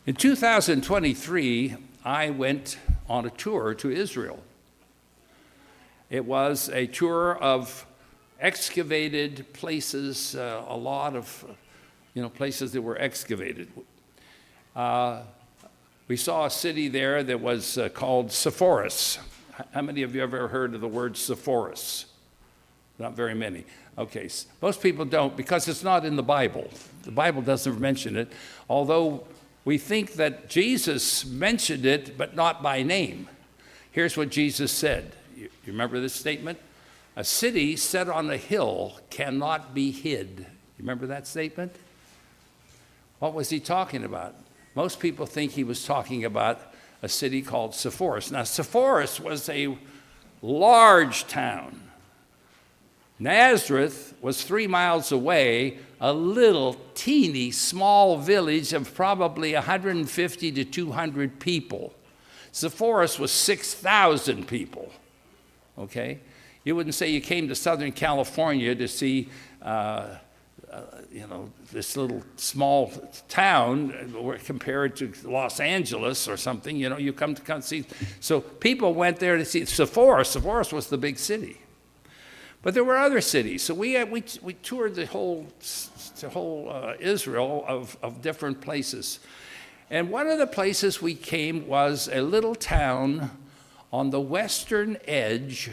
In 2023, I went on a tour to Israel. It was a tour of excavated places, a lot of places that were excavated. We saw a city there that was called Sepphoris. How many of you ever heard of the word Sepphoris? Not very many. Okay, most people don't because it's not in the Bible. The Bible doesn't mention it, although we think that Jesus mentioned it, but not by name. Here's what Jesus said. You remember this statement? A city set on a hill cannot be hid. You remember that statement? What was he talking about? Most people think he was talking about a city called Sepphoris. Now, Sepphoris was a large town. Nazareth was 3 miles away, a little teeny small village of probably 150 to 200 people. Sepphoris was 6,000 people, okay? You wouldn't say you came to Southern California to see, this little small town compared to Los Angeles or something. You come to see. So people went there to see Sepphoris. Sepphoris was the big city. But there were other cities. So we toured the whole Israel of different places. And one of the places we came was a little town on the western edge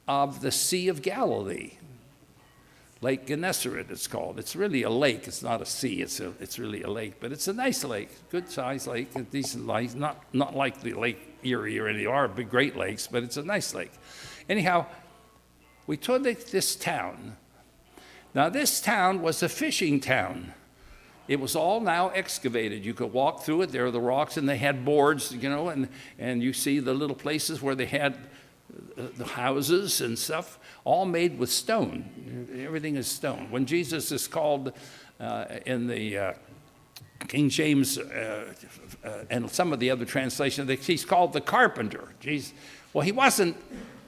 of the Sea of Galilee. Lake Gennesaret, it's called. It's really a lake. It's not a sea. It's really a lake. But it's a nice lake, good-sized lake, a decent lake. Not like the Lake Erie or any are big Great Lakes, but it's a nice lake. Anyhow, we toured this town. Now, this town was a fishing town. It was all now excavated. You could walk through it. There are the rocks, and they had boards, and you see the little places where they had the houses and stuff, all made with stone. Everything is stone. When Jesus is called in the King James and some of the other translations, he's called the carpenter. Well, he wasn't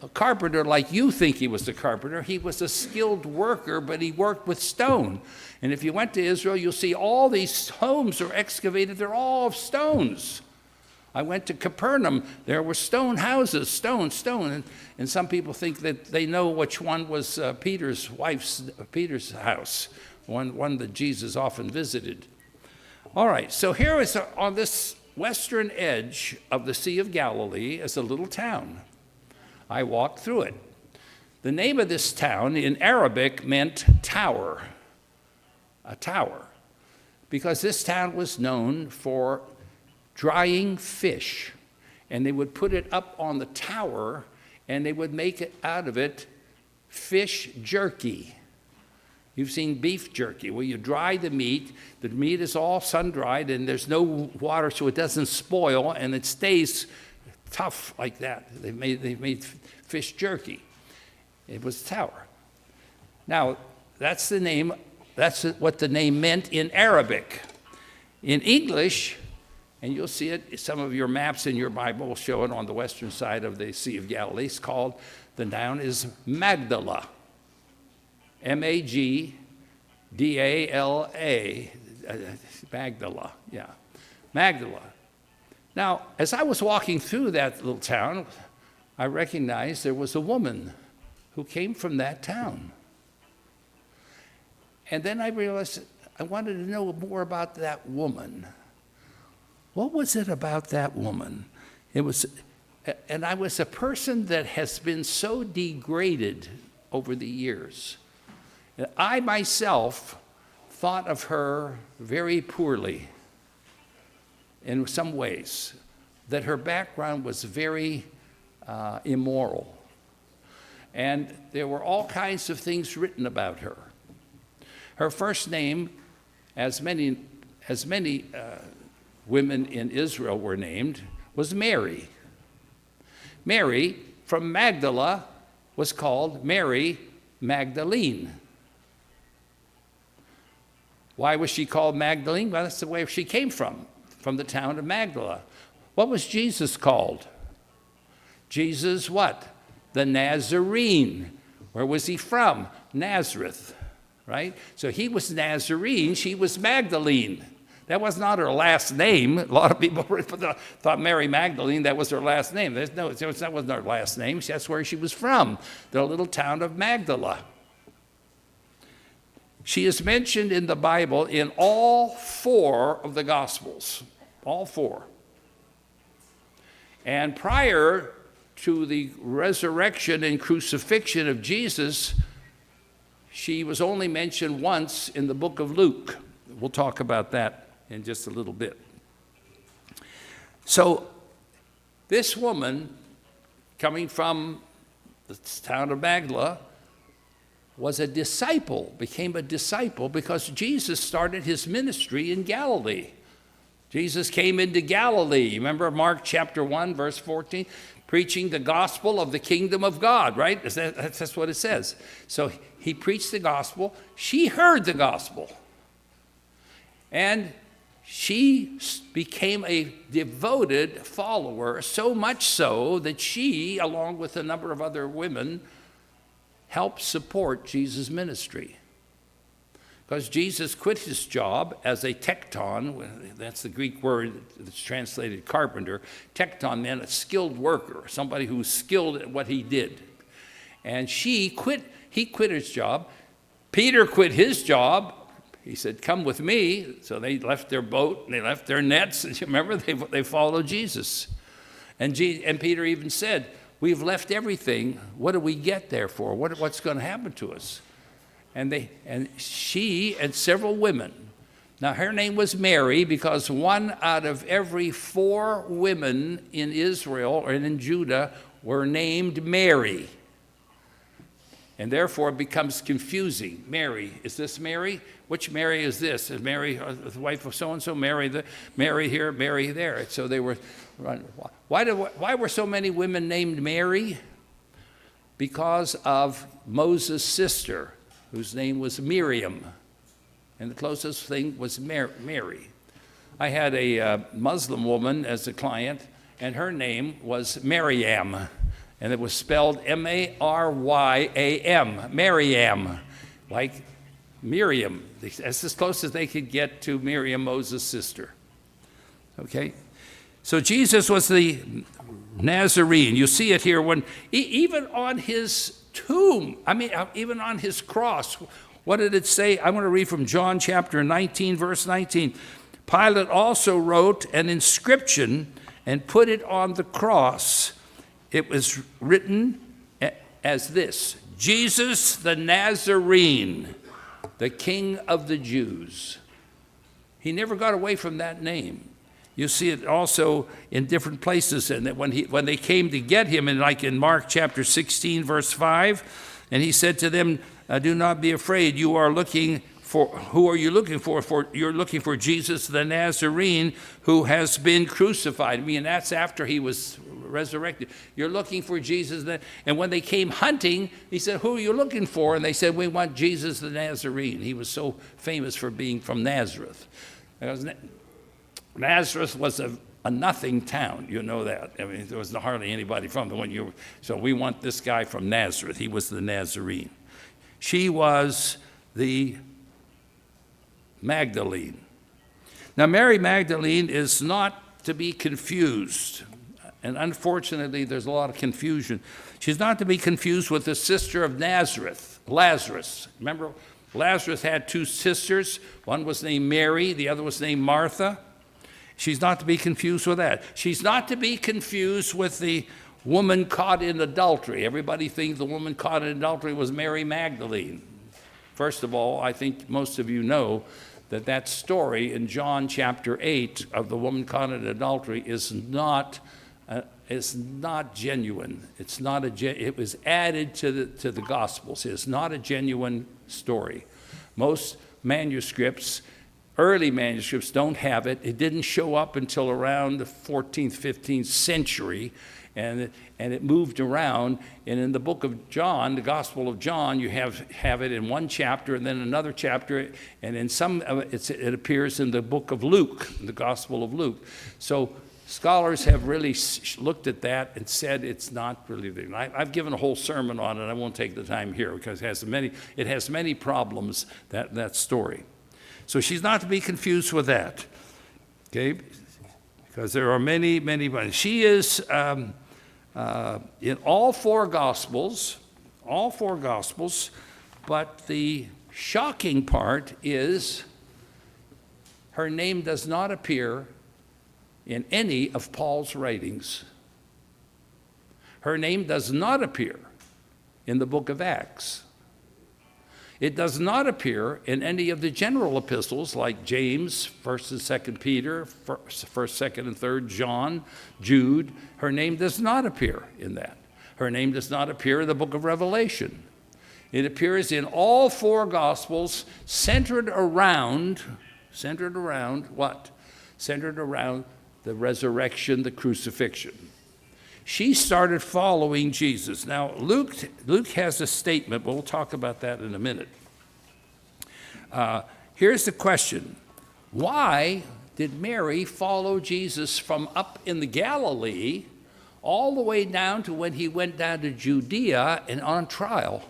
a carpenter like you think he was a carpenter. He was a skilled worker, but he worked with stone. And if you went to Israel, you'll see all these homes are excavated. They're all of stones. I went to Capernaum. There were stone houses, stone. And some people think that they know which one was Peter's house, one that Jesus often visited. All right, so here is on this western edge of the Sea of Galilee is a little town. I walked through it. The name of this town in Arabic meant tower, a tower, because this town was known for drying fish, and they would put it up on the tower, and they would make it out of it fish jerky. You've seen beef jerky, where you dry the meat is all sun-dried, and there's no water so it doesn't spoil, and it stays tough like that. They made fish jerky. It was tower. Now, that's the name. That's what the name meant in Arabic. In English, and you'll see it, some of your maps in your Bible will show it on the western side of the Sea of Galilee. It's called, the noun is Magdala. Magdala. Magdala, yeah. Magdala. Now, as I was walking through that little town, I recognized there was a woman who came from that town. And then I realized I wanted to know more about that woman. What was it about that woman? And I was a person that has been so degraded over the years. I myself thought of her very poorly in some ways, that her background was very immoral. And there were all kinds of things written about her. Her first name, as many women in Israel were named, was Mary. Mary from Magdala was called Mary Magdalene. Why was she called Magdalene? Well, that's the way she came from the town of Magdala. What was Jesus called? Jesus what? The Nazarene. Where was he from? Nazareth, right? So he was Nazarene, she was Magdalene. That was not her last name. A lot of people thought Mary Magdalene, that was her last name. No, that wasn't her last name. That's where she was from, the little town of Magdala. She is mentioned in the Bible in all 4 of the Gospels, all 4. And prior to the resurrection and crucifixion of Jesus, she was only mentioned once in the book of Luke. We'll talk about that in just a little bit. So this woman, coming from the town of Magdala, was a disciple, became a disciple because Jesus started his ministry in Galilee. Jesus came into Galilee. Remember Mark chapter 1, verse 14? Preaching the gospel of the kingdom of God, right? That's what it says. So he preached the gospel. She heard the gospel. And she became a devoted follower, so much so that she, along with a number of other women, helped support Jesus' ministry. Because Jesus quit his job as a tekton, that's the Greek word that's translated carpenter. Tekton meant a skilled worker, somebody who was skilled at what he did. And he quit his job. Peter quit his job. He said, come with me. So they left their boat, and they left their nets. And remember, they followed Jesus. And Peter even said, we've left everything. What do we get there for? What's going to happen to us? And she and several women. Now, her name was Mary because 1 out of every 4 women in Israel or in Judah were named Mary. And therefore, it becomes confusing. Mary, is this Mary? Which Mary is this? Is Mary the wife of so-and-so? Mary here, Mary there. So they were, why were so many women named Mary? Because of Moses' sister, whose name was Miriam. And the closest thing was Mary. I had a Muslim woman as a client, and her name was Maryam. And it was spelled M-A-R-Y-A-M, Maryam, like Miriam. That's as close as they could get to Miriam, Moses' sister. Okay? So Jesus was the Nazarene. You see it here when, even on his tomb, even on his cross, what did it say? I'm going to read from John chapter 19, verse 19. Pilate also wrote an inscription and put it on the cross. It was written as this: Jesus the Nazarene, the King of the Jews. He never got away from that name. You see it also in different places. And that when they came to get him, like in Mark chapter 16, verse 5, and he said to them, do not be afraid. You are looking for, who are you looking for? You're looking for Jesus the Nazarene, who has been crucified. That's after he was resurrected. You're looking for Jesus. And when they came hunting, he said, who are you looking for? And they said, we want Jesus the Nazarene. He was so famous for being from Nazareth. Nazareth was a nothing town, you know that. There was hardly anybody from the so we want this guy from Nazareth. He was the Nazarene. She was the Magdalene. Now, Mary Magdalene is not to be confused, and unfortunately, there's a lot of confusion. She's not to be confused with the sister of Nazareth, Lazarus. Remember, Lazarus had 2 sisters. One was named Mary, the other was named Martha. She's not to be confused with that. She's not to be confused with the woman caught in adultery. Everybody thinks the woman caught in adultery was Mary Magdalene. First of all, I think most of you know that story in John chapter 8 of the woman caught in adultery is not genuine. It was added to the Gospels. It's not a genuine story. Most manuscripts, early manuscripts, don't have it. It didn't show up until around the 14th, 15th century, and it moved around. And in the book of John, the Gospel of John, you have it in one chapter and then another chapter, and in some of it appears in the book of Luke, the Gospel of Luke. So scholars have really looked at that and said it's not really there. I've given a whole sermon on it. I won't take the time here because it has many problems, that story. So she's not to be confused with that. Okay? Because there are many, many. She is in all four Gospels, but the shocking part is her name does not appear in any of Paul's writings. Her name does not appear in the book of Acts. It does not appear in any of the general epistles like James, 1st and 2nd Peter, 1st, 2nd, and 3rd John, Jude. Her name does not appear in that. Her name does not appear in the book of Revelation. It appears in all four Gospels, centered around what? Centered around the resurrection, the crucifixion. She started following Jesus. Now, Luke has a statement, but we'll talk about that in a minute. Here's the question. Why did Mary follow Jesus from up in the Galilee all the way down to when he went down to Judea and on trial?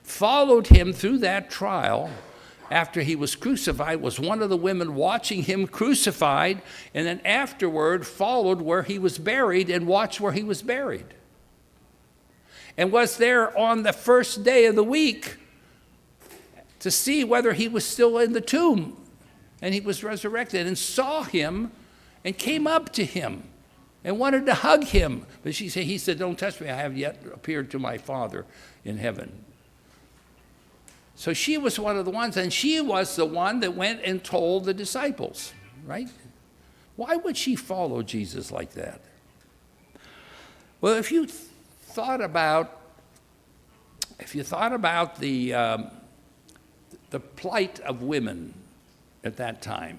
Followed him through that trial after he was crucified, was one of the women watching him crucified, and then afterward followed where he was buried and watched where he was buried. And was there on the first day of the week to see whether he was still in the tomb. And he was resurrected and saw him and came up to him and wanted to hug him. But he said, "Don't touch me, I have yet appeared to my Father in heaven." So she was one of the ones, and she was the one that went and told the disciples, right? Why would she follow Jesus like that? Well, if you thought about the plight of women at that time,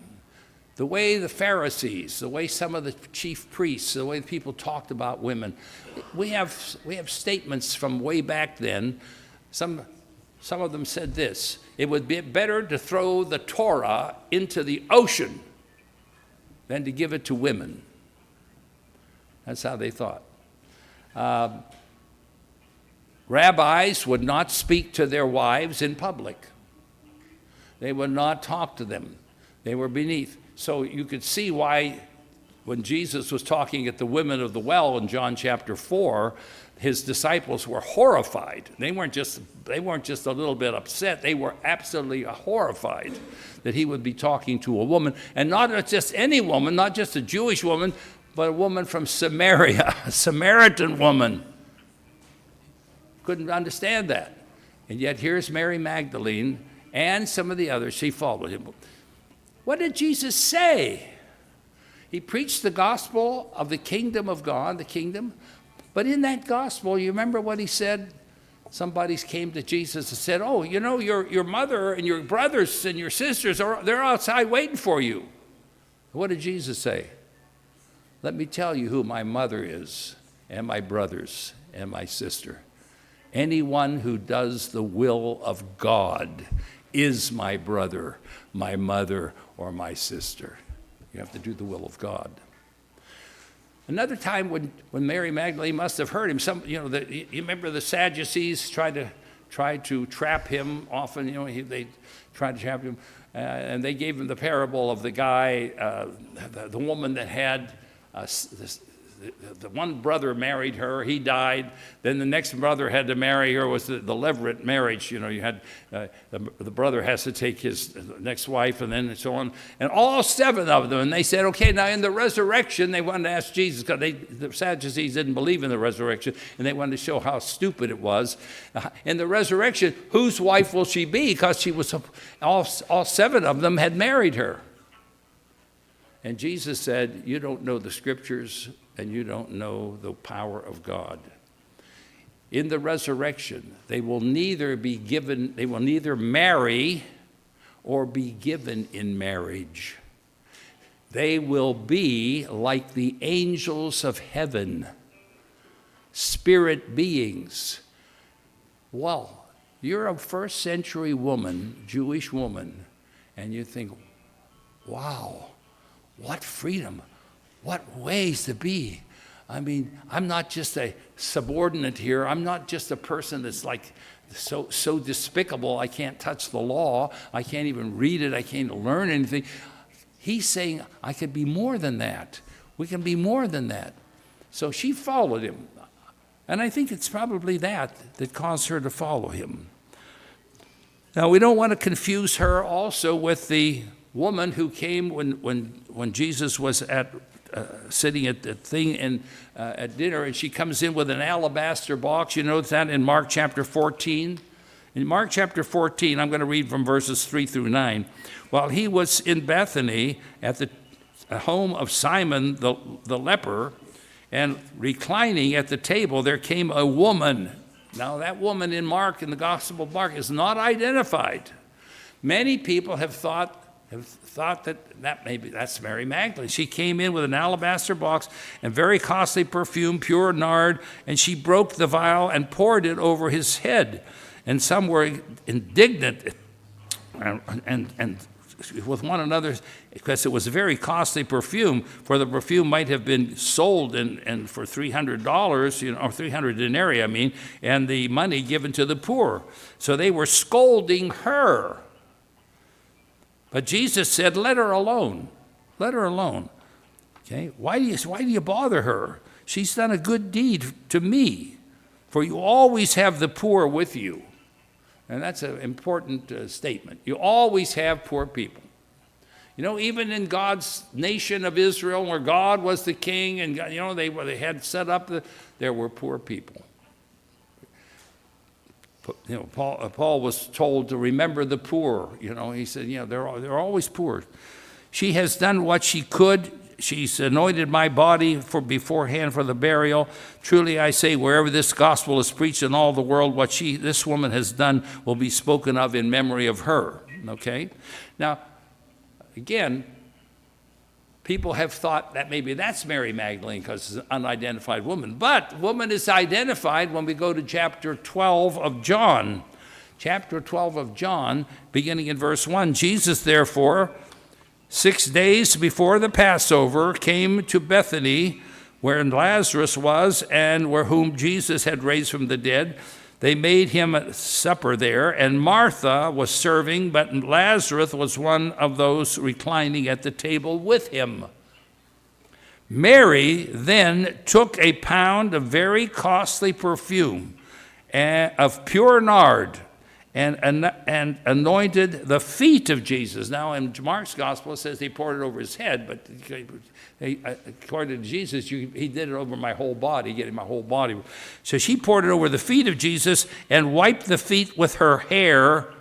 the way the Pharisees, the way some of the chief priests, the way people talked about women, we have statements from way back then. Some of them said this: it would be better to throw the Torah into the ocean than to give it to women. That's how they thought. Rabbis would not speak to their wives in public. They would not talk to them. They were beneath. So you could see why when Jesus was talking at the women of the well in John chapter 4, his disciples were horrified. They weren't just a little bit upset. They were absolutely horrified that he would be talking to a woman, and not just any woman, not just a Jewish woman, but a woman from Samaria, a Samaritan woman. Couldn't understand that. And yet here's Mary Magdalene and some of the others. She followed him. What did Jesus say? He preached the gospel of the kingdom of God, the kingdom. But in that gospel, you remember what he said? Somebody came to Jesus and said, "Oh, you know, your mother and your brothers and your sisters, they're outside waiting for you." What did Jesus say? "Let me tell you who my mother is, and my brothers, and my sister. Anyone who does the will of God is my brother, my mother, or my sister." You have to do the will of God. Another time when Mary Magdalene must have heard him, you remember the Sadducees tried to trap him often. They tried to trap him, and they gave him the parable of the guy, the woman that had the one brother married her, he died. Then the next brother had to marry her. Was the levirate marriage. You had the brother has to take his next wife, and then so on. And all 7 of them. And they said, okay, now in the resurrection, they wanted to ask Jesus, because the Sadducees didn't believe in the resurrection, and they wanted to show how stupid it was. In the resurrection, whose wife will she be? Because she was all 7 of them had married her. And Jesus said, "You don't know the scriptures, and you don't know the power of God." In the resurrection, they will neither marry or be given in marriage. They will be like the angels of heaven, spirit beings. Well, you're a first century woman, Jewish woman, and you think, wow, what freedom. What ways to be. I mean, I'm not just a subordinate here. I'm not just a person that's like so despicable I can't touch the law. I can't even read it. I can't learn anything. He's saying, I could be more than that. We can be more than that. So she followed him. And I think it's probably that caused her to follow him. Now, we don't want to confuse her also with the woman who came when Jesus was sitting at the thing at dinner, and she comes in with an alabaster box. You notice that in Mark chapter 14? In Mark chapter 14, I'm going to read from verses 3 through 9. While he was in Bethany at the home of Simon the leper, and reclining at the table, there came a woman. Now, that woman in the Gospel of Mark is not identified. Many people have thought that maybe that's Mary Magdalene. She came in with an alabaster box and very costly perfume, pure nard, and she broke the vial and poured it over his head. And some were indignant and with one another, because it was a very costly perfume, for the perfume might have been sold and for $300, or 300 denarii, I mean, and the money given to the poor. So they were scolding her. But Jesus said, let her alone. Let her alone. Okay? Why do you bother her? She's done a good deed to me, for you always have the poor with you. And that's an important statement. You always have poor people. Even in God's nation of Israel, where God was the king, and they had set up, there were poor people. Paul was told to remember the poor. He said, they're always poor. She has done what she could. She's anointed my body beforehand for the burial. Truly I say, wherever this gospel is preached in all the world, what this woman has done will be spoken of in memory of her. Okay? Now, again, people have thought that maybe that's Mary Magdalene because it's an unidentified woman. But woman is identified when we go to chapter 12 of John. Chapter 12 of John, beginning in verse 1. Jesus, therefore, 6 days before the Passover, came to Bethany, where Lazarus was, and where whom Jesus had raised from the dead. They made him a supper there, and Martha was serving, but Lazarus was one of those reclining at the table with him. Mary then took a pound of very costly perfume of pure nard, and anointed the feet of Jesus. Now, in Mark's gospel, it says he poured it over his head, but according to Jesus, he did it over my whole body, getting my whole body. So she poured it over the feet of Jesus and wiped the feet with her hair,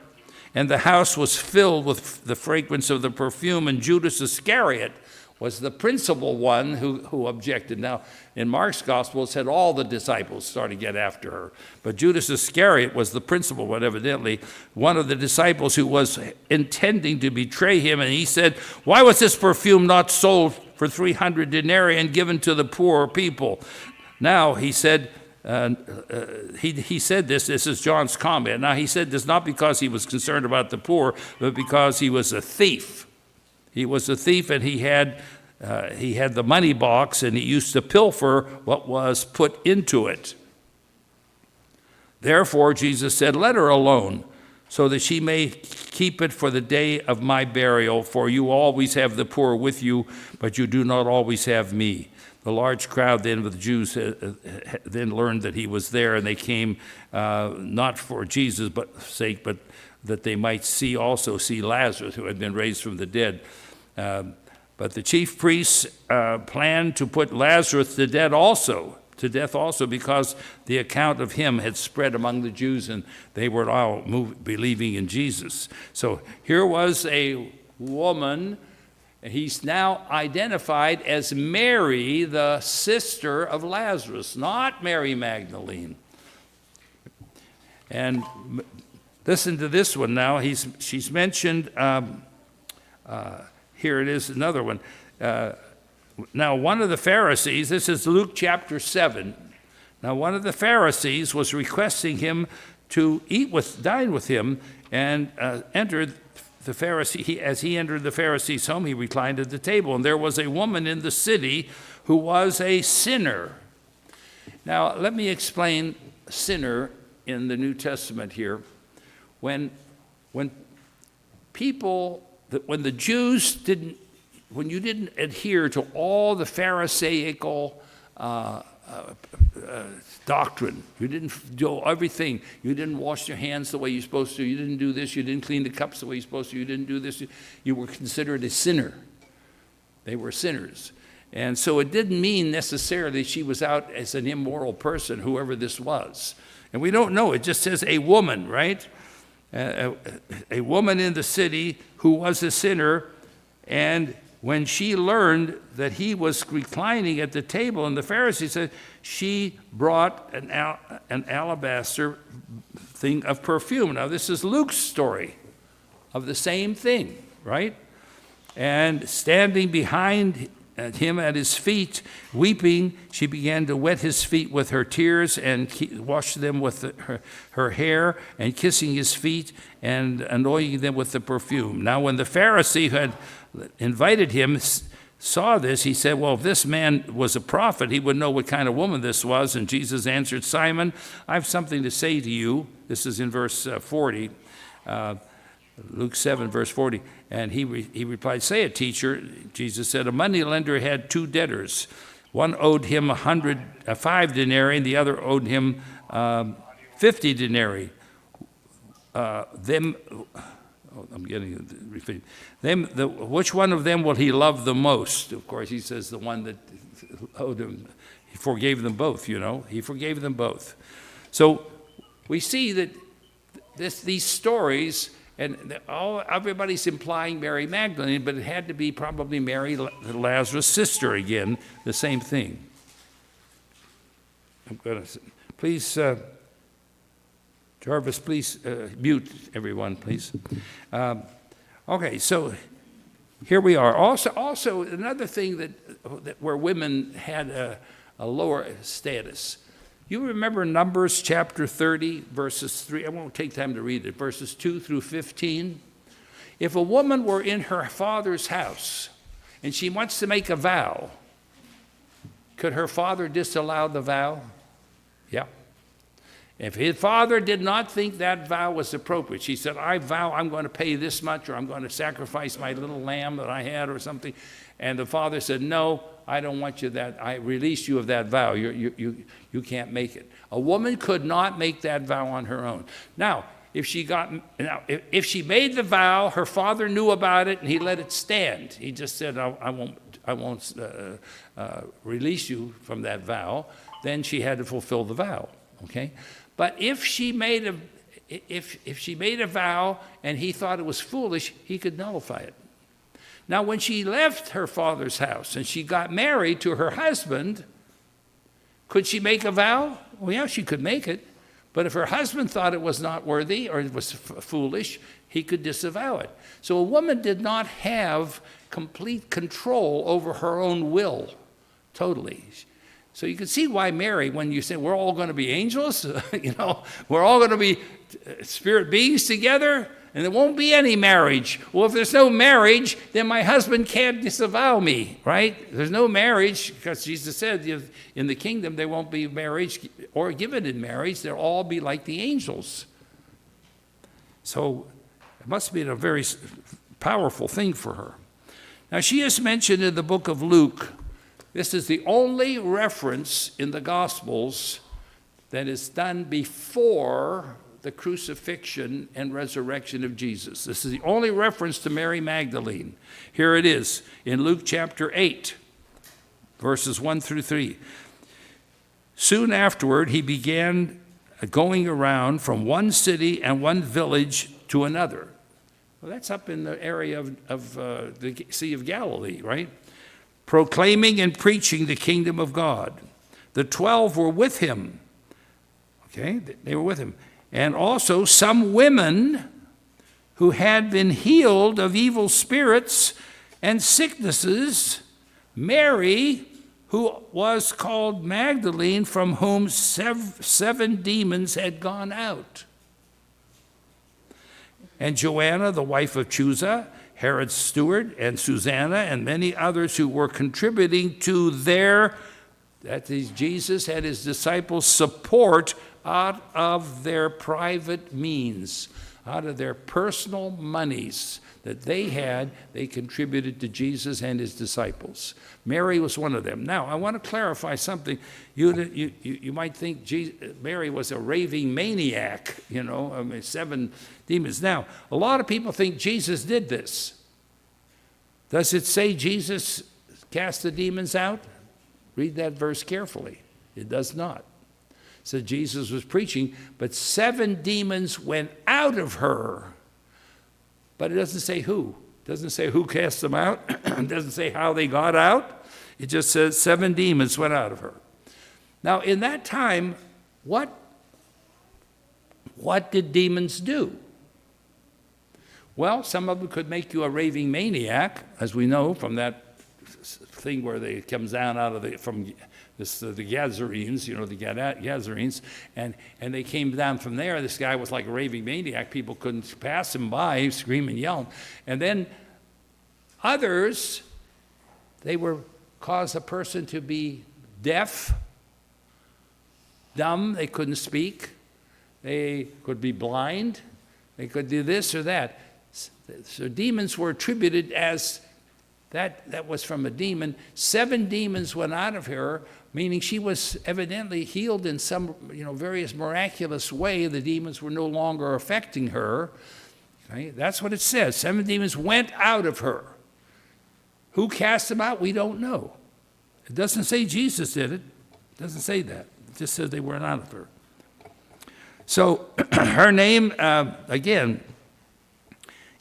and the house was filled with the fragrance of the perfume, and Judas Iscariot was the principal one who objected. Now, in Mark's gospel, it said all the disciples started to get after her. But Judas Iscariot was the principal one, evidently, one of the disciples who was intending to betray him. And he said, why was this perfume not sold for 300 denarii and given to the poor people? Now, he said, he said this is John's comment. Now, he said this not because he was concerned about the poor, but because he was a thief. He was a thief, and he had the money box, and he used to pilfer what was put into it. Therefore, Jesus said, let her alone, so that she may keep it for the day of my burial, for you always have the poor with you, but you do not always have me. The large crowd then of the Jews then learned that he was there, and they came not for Jesus' sake, but that they might see Lazarus, who had been raised from the dead. But the chief priests planned to put Lazarus to death also, because the account of him had spread among the Jews, and they were all believing in Jesus. So here was a woman. He's now identified as Mary, the sister of Lazarus, not Mary Magdalene. And listen to this one now. She's mentioned, here it is, another one. Now, one of the Pharisees, this is Luke chapter 7. Now, one of the Pharisees was requesting him to dine with him, and entered the Pharisee. As he entered the Pharisee's home, he reclined at the table, and there was a woman in the city who was a sinner. Now, let me explain sinner in the New Testament here. When the Jews didn't when you didn't adhere to all the Pharisaical doctrine, you didn't do everything, you didn't wash your hands the way you're supposed to, you didn't do this, you didn't clean the cups the way you're supposed to, you didn't do this, you were considered a sinner. They were sinners. And so it didn't mean necessarily she was out as an immoral person, whoever this was. And we don't know. It just says a woman, right? A woman in the city who was a sinner, and when she learned that he was reclining at the table, and the Pharisee said, she brought an alabaster thing of perfume. Now, this is Luke's story of the same thing, right? And standing behind him at his feet, weeping, she began to wet his feet with her tears and wash them with her hair, and kissing his feet and anointing them with the perfume. Now, when the Pharisee who had invited him saw this, he said, well, if this man was a prophet, he would know what kind of woman this was. And Jesus answered, Simon, I have something to say to you. This is in verse 40. Luke 7, verse 40. And he replied, say it, teacher. Jesus said, a moneylender had two debtors. One owed him 5 denarii, and the other owed him 50 denarii. Which one of them will he love the most? Of course, he says the one that owed him. He forgave them both, you know. He forgave them both. So we see that these stories, and everybody's implying Mary Magdalene, but it had to be probably Mary, Lazarus' sister again, the same thing. I'm going to, please, Jarvis, please mute everyone, please. Okay, so here we are. Also another thing that where women had a lower status. You remember Numbers chapter 30, verses 3. I won't take time to read it. Verses 2 through 15. If a woman were in her father's house and she wants to make a vow, could her father disallow the vow? Yeah. If his father did not think that vow was appropriate, she said, I vow I'm going to pay this much, or I'm going to sacrifice my little lamb that I had or something. And the father said, no, I don't want you that. I release you of that vow. You can't make it. A woman could not make that vow on her own. Now, if she made the vow, her father knew about it and he let it stand. He just said, I won't release you from that vow. Then she had to fulfill the vow. Okay, but if she made a vow and he thought it was foolish, he could nullify it. Now, when she left her father's house and she got married to her husband, could she make a vow? Well, yeah, she could make it. But if her husband thought it was not worthy or it was foolish, he could disavow it. So a woman did not have complete control over her own will, totally. So you can see why Mary, when you say we're all going to be angels, we're all going to be spirit beings together, and there won't be any marriage. Well, if there's no marriage, then my husband can't disavow me, right? There's no marriage, because Jesus said in the kingdom there won't be marriage or given in marriage. They'll all be like the angels. So it must have been a very powerful thing for her. Now, she is mentioned in the book of Luke. This is the only reference in the Gospels that is done before the crucifixion and resurrection of Jesus. This is the only reference to Mary Magdalene. Here it is in Luke chapter 8, verses 1 through 3. Soon afterward, he began going around from one city and one village to another. Well, that's up in the area of the Sea of Galilee, right? Proclaiming and preaching the kingdom of God. The 12 were with him. Okay, they were with him. And also some women who had been healed of evil spirits and sicknesses. Mary, who was called Magdalene, from whom 7 demons had gone out. And Joanna, the wife of Chuza, Herod's steward, and Susanna, and many others who were contributing to Jesus had his disciples support out of their private means, out of their personal monies that they had, they contributed to Jesus and his disciples. Mary was one of them. Now, I want to clarify something. You might think Mary was a raving maniac, 7 demons. Now, a lot of people think Jesus did this. Does it say Jesus cast the demons out? Read that verse carefully. It does not. It said Jesus was preaching, but 7 demons went out of her. But it doesn't say who. It doesn't say who cast them out. It doesn't say how they got out. It just says 7 demons went out of her. Now, in that time, what did demons do? Well, some of them could make you a raving maniac, as we know from that thing where they comes down out of the Gazarenes, the Gazarenes, and they came down from there. This guy was like a raving maniac. People couldn't pass him by, screaming, yelling. And then others, they were cause a person to be deaf, dumb, they couldn't speak, they could be blind, they could do this or that. So demons were attributed as that was from a demon. 7 demons went out of her, meaning she was evidently healed in some, various miraculous way. The demons were no longer affecting her. Okay? That's what it says. 7 demons went out of her. Who cast them out? We don't know. It doesn't say Jesus did it. It doesn't say that. It just says they went out of her. So her name, again,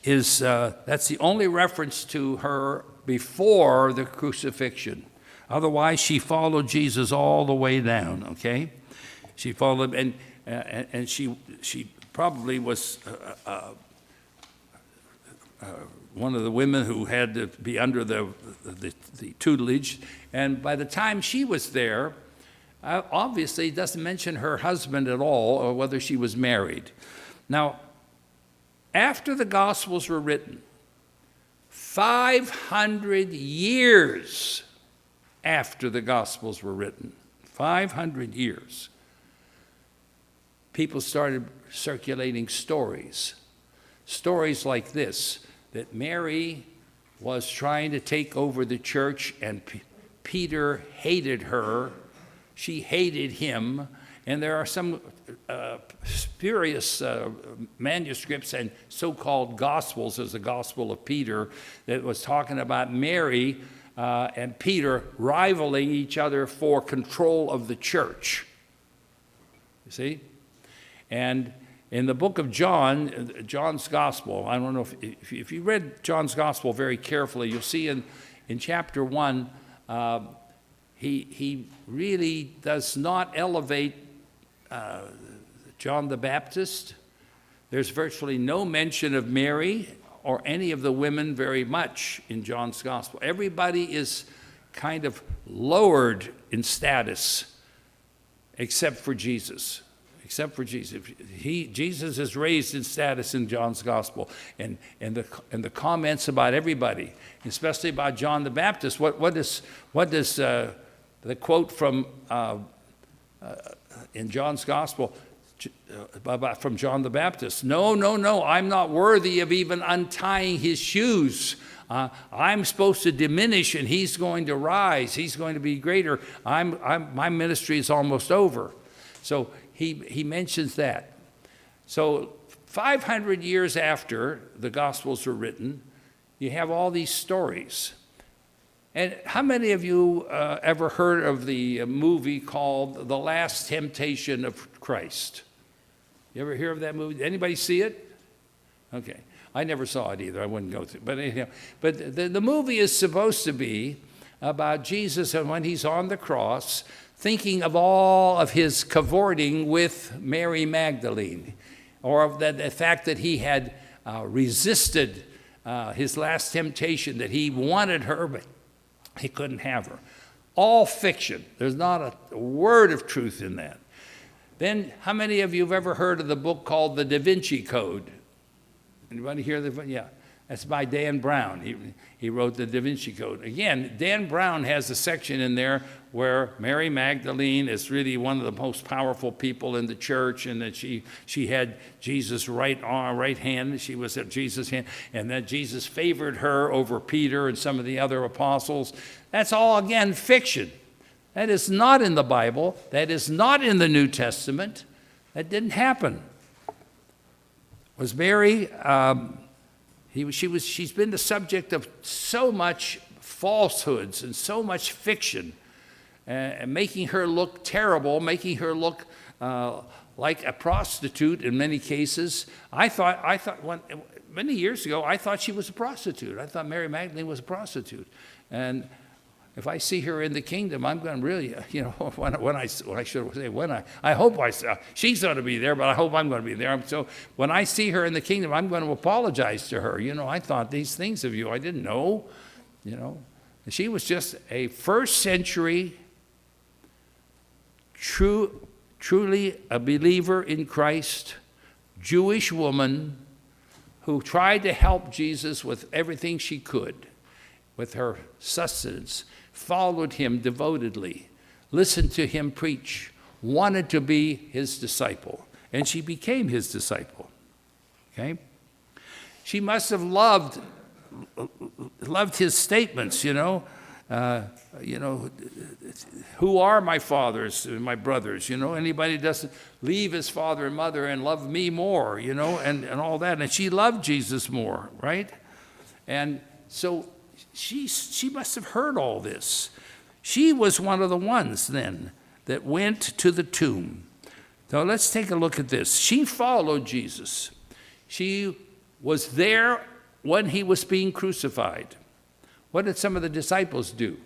is that's the only reference to her before the crucifixion. Otherwise, she followed Jesus all the way down, okay? She followed, and she probably was one of the women who had to be under the tutelage. And by the time she was there, obviously it doesn't mention her husband at all or whether she was married. Now, after the Gospels were written, 500 years after the Gospels were written, 500 years, people started circulating stories like this, that Mary was trying to take over the church and Peter hated her, she hated him, and there are some spurious manuscripts and so-called Gospels, as the Gospel of Peter, that was talking about Mary and Peter rivaling each other for control of the church. You see? And in the book of John, John's Gospel, I don't know if you read John's Gospel very carefully, you'll see in chapter 1, he really does not elevate John the Baptist. There's virtually no mention of Mary or any of the women very much in John's Gospel. Everybody is kind of lowered in status except for Jesus. Except for Jesus. Jesus is raised in status in John's Gospel. And the comments about everybody, especially about John the Baptist, what does the quote from in John's Gospel from John the Baptist? No, I'm not worthy of even untying his shoes. I'm supposed to diminish and he's going to rise. He's going to be greater. My ministry is almost over. So he mentions that. So 500 years after the Gospels were written, you have all these stories. And how many of you ever heard of the movie called The Last Temptation of Christ? You ever hear of that movie? Anybody see it? Okay. I never saw it either. I wouldn't go through. But anyhow, the movie is supposed to be about Jesus and when he's on the cross, thinking of all of his cavorting with Mary Magdalene, or of the fact that he had resisted his last temptation, that he wanted her, but he couldn't have her. All fiction. There's not a word of truth in that. Then, how many of you have ever heard of the book called The Da Vinci Code? Anybody hear that? Yeah. That's by Dan Brown. He wrote the Da Vinci Code. Again, Dan Brown has a section in there where Mary Magdalene is really one of the most powerful people in the church, and that she had Jesus' right arm, right hand. She was at Jesus' hand, and that Jesus favored her over Peter and some of the other apostles. That's all, again, fiction. That is not in the Bible. That is not in the New Testament. That didn't happen. Was Mary... She's been the subject of so much falsehoods and so much fiction, making her look terrible, making her look like a prostitute in many cases. Many years ago, I thought she was a prostitute. I thought Mary Magdalene was a prostitute. And if I see her in the kingdom, I'm going to really, I hope she's going to be there, but I hope I'm going to be there. So when I see her in the kingdom, I'm going to apologize to her. I thought these things of you. I didn't know, She was just a first century, truly a believer in Christ, Jewish woman who tried to help Jesus with everything she could, with her sustenance, followed him devotedly, listened to him preach, wanted to be his disciple, and she became his disciple. Okay? She must have loved his statements, who are my fathers and my brothers, anybody doesn't leave his father and mother and love me more, and all that. And she loved Jesus more, right? And so she must have heard all this. She was one of the ones then that went to the tomb. So let's take a look at this. She followed Jesus. She was there when he was being crucified. What did some of the disciples do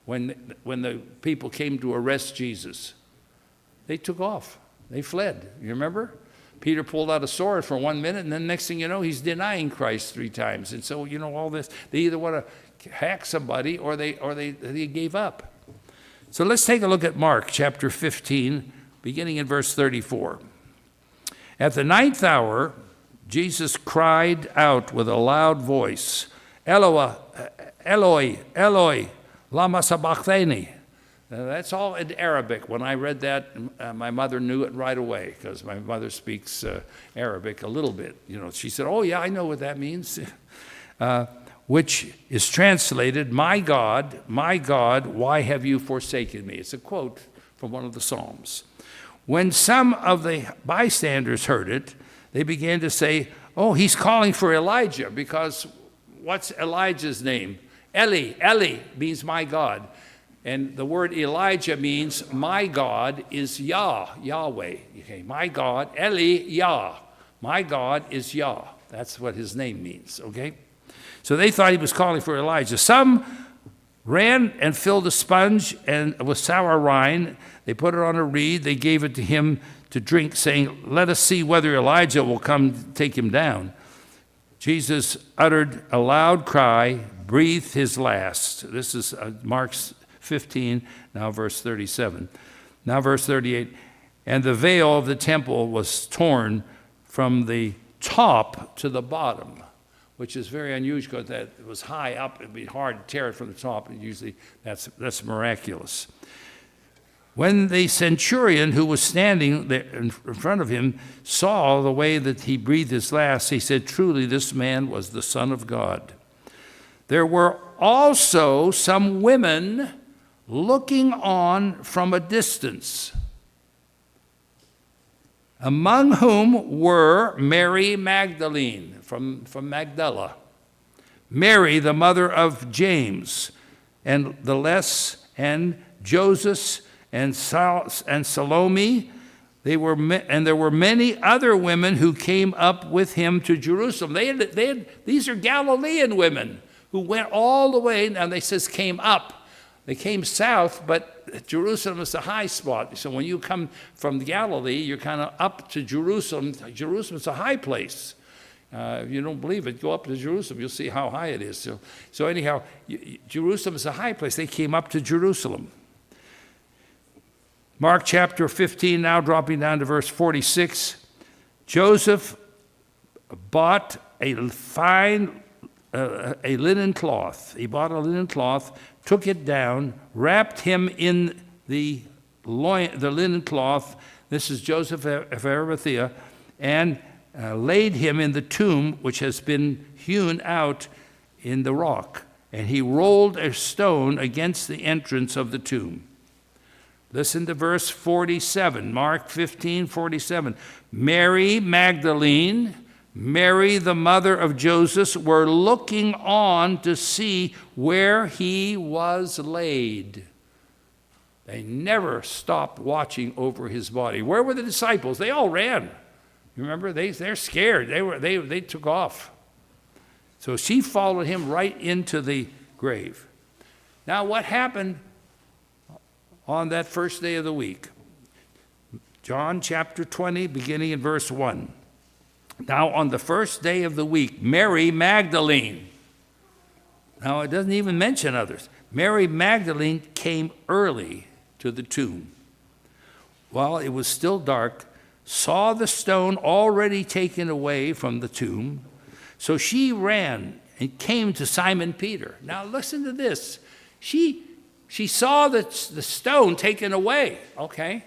when the people came to arrest Jesus? They took off. They fled. You remember? Peter pulled out a sword for 1 minute, and then next thing you know, he's denying Christ 3 times. And so, all this, they either want to hack somebody or they gave up. So let's take a look at Mark chapter 15, beginning in verse 34. At the 9th hour, Jesus cried out with a loud voice, Eloi, Eloi, lama sabachthani. That's all in Arabic. When I read that, my mother knew it right away because my mother speaks Arabic a little bit. She said, oh, yeah, I know what that means, which is translated, my God, why have you forsaken me? It's a quote from one of the Psalms. When some of the bystanders heard it, they began to say, oh, he's calling for Elijah, because what's Elijah's name? Eli means my God. And the word Elijah means my God is Yahweh. Okay, my God, Eli, Yah. My God is Yah. That's what his name means, okay? So they thought he was calling for Elijah. Some ran and filled a sponge and with sour wine. They put it on a reed. They gave it to him to drink, saying, let us see whether Elijah will come take him down. Jesus uttered a loud cry, breathed his last. This is Mark 15, now verse 37. Now verse 38. And the veil of the temple was torn from the top to the bottom, which is very unusual because that it was high up. It'd be hard to tear it from the top, and usually that's miraculous. When the centurion who was standing there in front of him saw the way that he breathed his last, he said, truly, this man was the Son of God. There were also some women looking on from a distance, among whom were Mary Magdalene from Magdala, Mary, the mother of James, and the less, and Joseph, and Salome. There were many other women who came up with him to Jerusalem. These are Galilean women who went all the way, and they says came up. They came south, but Jerusalem is a high spot. So when you come from Galilee, you're kind of up to Jerusalem. Jerusalem's a high place. If you don't believe it, go up to Jerusalem. You'll see how high it is. So anyhow, Jerusalem is a high place. They came up to Jerusalem. Mark chapter 15, now dropping down to verse 46. Joseph bought a fine a linen cloth. He bought a linen cloth, took it down, wrapped him in the linen cloth. This is Joseph of Arimathea, and laid him in the tomb which has been hewn out in the rock. And he rolled a stone against the entrance of the tomb. Listen to verse 47, Mark 15:47. Mary Magdalene, Mary the mother of Joseph, were looking on to see where he was laid. They never stopped watching over his body. Where were the disciples? They all ran. You remember? They're scared. They took off. So she followed him right into the grave. Now, what happened on that first day of the week? John chapter 20, beginning in verse 1. Now, on the first day of the week, Mary Magdalene. Now, it doesn't even mention others. Mary Magdalene came early to the tomb, while it was still dark, saw the stone already taken away from the tomb. So she ran and came to Simon Peter. Now listen to this. She saw the stone taken away, okay?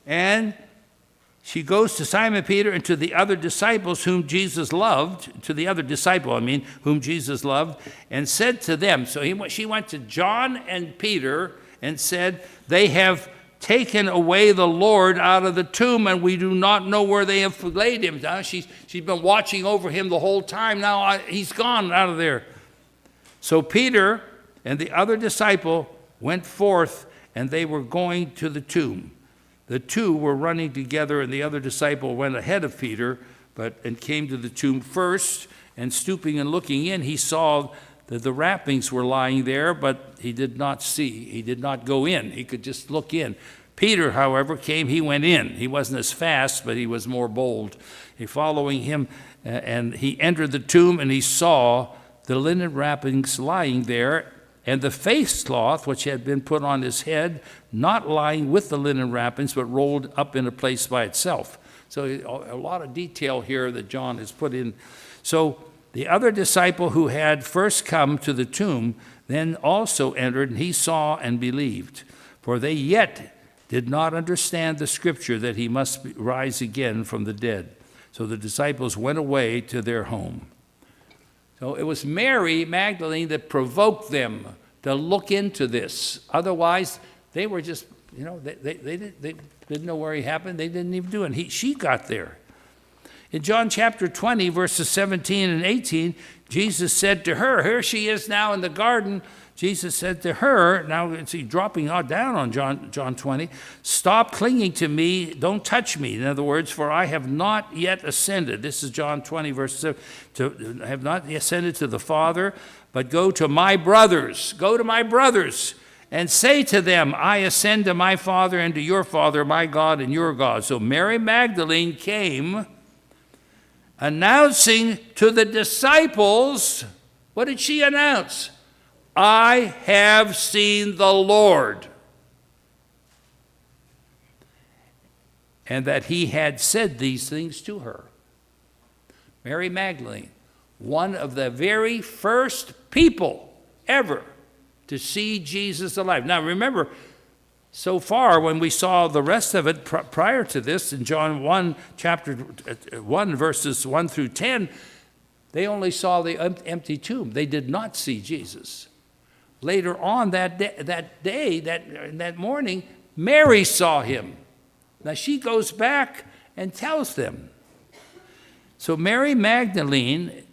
And she goes to Simon Peter and to the other disciples whom Jesus loved, whom Jesus loved, and said to them, so she went to John and Peter and said, they have taken away the Lord out of the tomb, and we do not know where they have laid him. Now, she's been watching over him the whole time. Now he's gone out of there. So Peter and the other disciple went forth, and they were going to the tomb. The two were running together, and the other disciple went ahead of Peter, and came to the tomb first, and stooping and looking in, he saw that the wrappings were lying there, but he did not see. He did not go in. He could just look in. Peter, however, came. He went in. He wasn't as fast, but he was more bold. Following him, and he entered the tomb, and he saw the linen wrappings lying there, and the face cloth which had been put on his head, not lying with the linen wrappings, but rolled up in a place by itself. So a lot of detail here that John has put in. So the other disciple who had first come to the tomb then also entered, and he saw and believed. For they yet did not understand the scripture that he must rise again from the dead. So the disciples went away to their home. So it was Mary Magdalene that provoked them to look into this. Otherwise, they were just, they didn't know where he happened. They didn't even do it. She got there. In John chapter 20, verses 17 and 18, Jesus said to her, here she is now in the garden. Jesus said to her, now it's dropping down on John 20, stop clinging to me, don't touch me. In other words, for I have not yet ascended. This is John 20, verse 7. I have not yet ascended to the Father, but go to my brothers. Go to my brothers and say to them, I ascend to my Father and to your Father, my God and your God. So Mary Magdalene came, announcing to the disciples, what did she announce? I have seen the Lord. And that he had said these things to her. Mary Magdalene, one of the very first people ever to see Jesus alive. Now remember, so far when we saw the rest of it prior to this in John 1, chapter 1, verses 1 through 10, they only saw the empty tomb. They did not see Jesus. Later on that morning, Mary saw him. Now she goes back and tells them. So Mary Magdalene,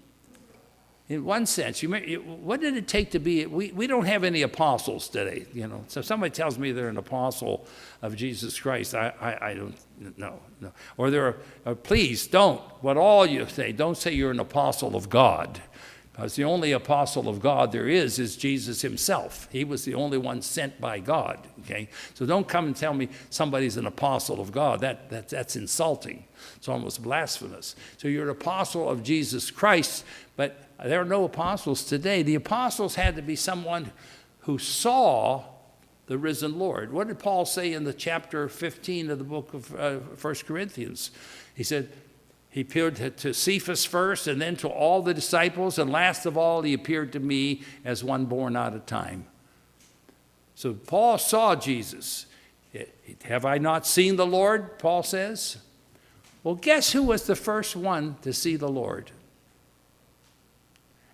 in one sense, what did it take to be? We don't have any apostles today, So if somebody tells me they're an apostle of Jesus Christ, I don't know. No. Or please don't. What all you say, don't say you're an apostle of God. Because the only apostle of God there is Jesus himself. He was the only one sent by God, okay? So don't come and tell me somebody's an apostle of God. That's insulting. It's almost blasphemous. So you're an apostle of Jesus Christ, but there are no apostles today. The apostles had to be someone who saw the risen Lord. What did Paul say in the chapter 15 of the book of 1 Corinthians? He said, He appeared to Cephas first, and then to all the disciples, and last of all, he appeared to me as one born out of time. So Paul saw Jesus. Have I not seen the Lord, Paul says? Well, guess who was the first one to see the Lord?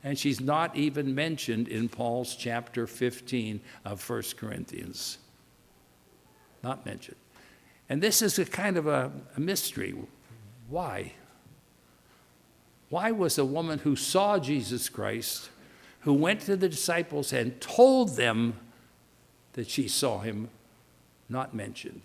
And she's not even mentioned in Paul's chapter 15 of 1 Corinthians. Not mentioned. And this is a kind of a mystery. Why? Why was a woman who saw Jesus Christ, who went to the disciples and told them that she saw him, not mentioned?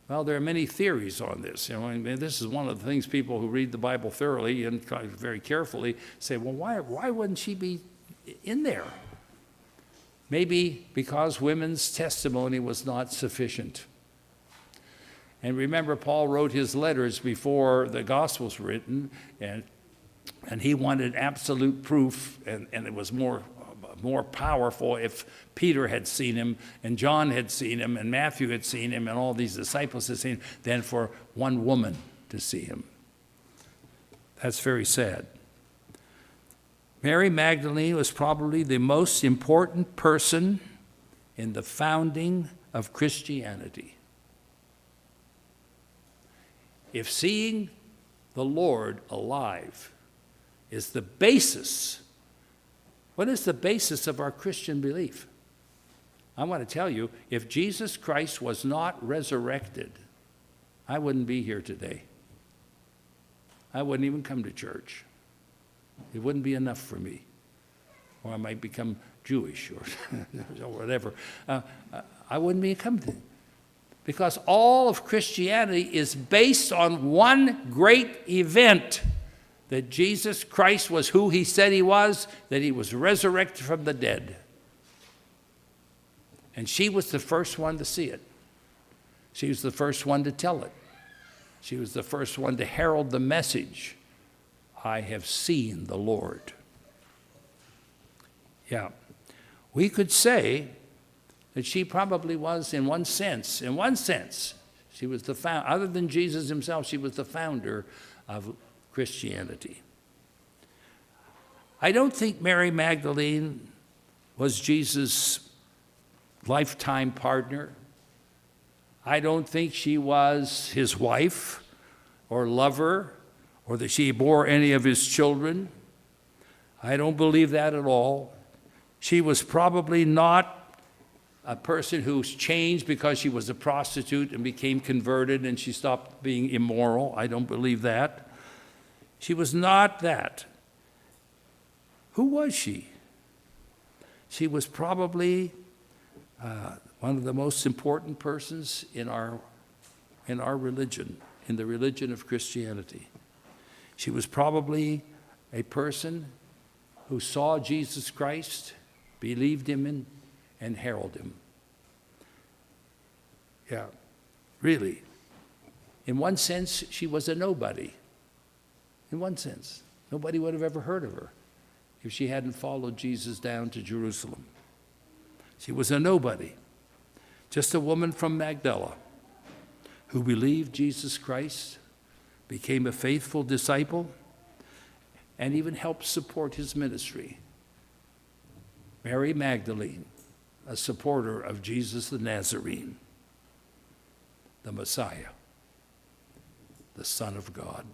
Well, there are many theories on this. I mean, this is one of the things people who read the Bible thoroughly and very carefully say, well, why wouldn't she be in there? Maybe because women's testimony was not sufficient. And remember, Paul wrote his letters before the Gospels were written, and he wanted absolute proof, and it was more powerful if Peter had seen him, and John had seen him, and Matthew had seen him, and all these disciples had seen him, than for one woman to see him. That's very sad. Mary Magdalene was probably the most important person in the founding of Christianity. If seeing the Lord alive is the basis, what is the basis of our Christian belief? I want to tell you, if Jesus Christ was not resurrected, I wouldn't be here today. I wouldn't even come to church. It wouldn't be enough for me. Or I might become Jewish or whatever. I wouldn't be coming. Because all of Christianity is based on one great event, that Jesus Christ was who he said he was, that he was resurrected from the dead. And she was the first one to see it. She was the first one to tell it. She was the first one to herald the message, I have seen the Lord. Yeah. We could say that she probably was, in one sense, she was the founder, other than Jesus himself, she was the founder of Christianity. I don't think Mary Magdalene was Jesus' lifetime partner. I don't think she was his wife or lover, or that she bore any of his children. I don't believe that at all. She was probably not a person who's changed because she was a prostitute and became converted and she stopped being immoral. I don't believe that. She was not that. Who was she? She was probably one of the most important persons in our religion, in the religion of Christianity. She was probably a person who saw Jesus Christ, believed him in, and heralded him. Yeah, really. In one sense, she was a nobody. In one sense. Nobody would have ever heard of her if she hadn't followed Jesus down to Jerusalem. She was a nobody. Just a woman from Magdala who believed Jesus Christ, became a faithful disciple, and even helped support his ministry. Mary Magdalene, a supporter of Jesus the Nazarene, the Messiah, the Son of God.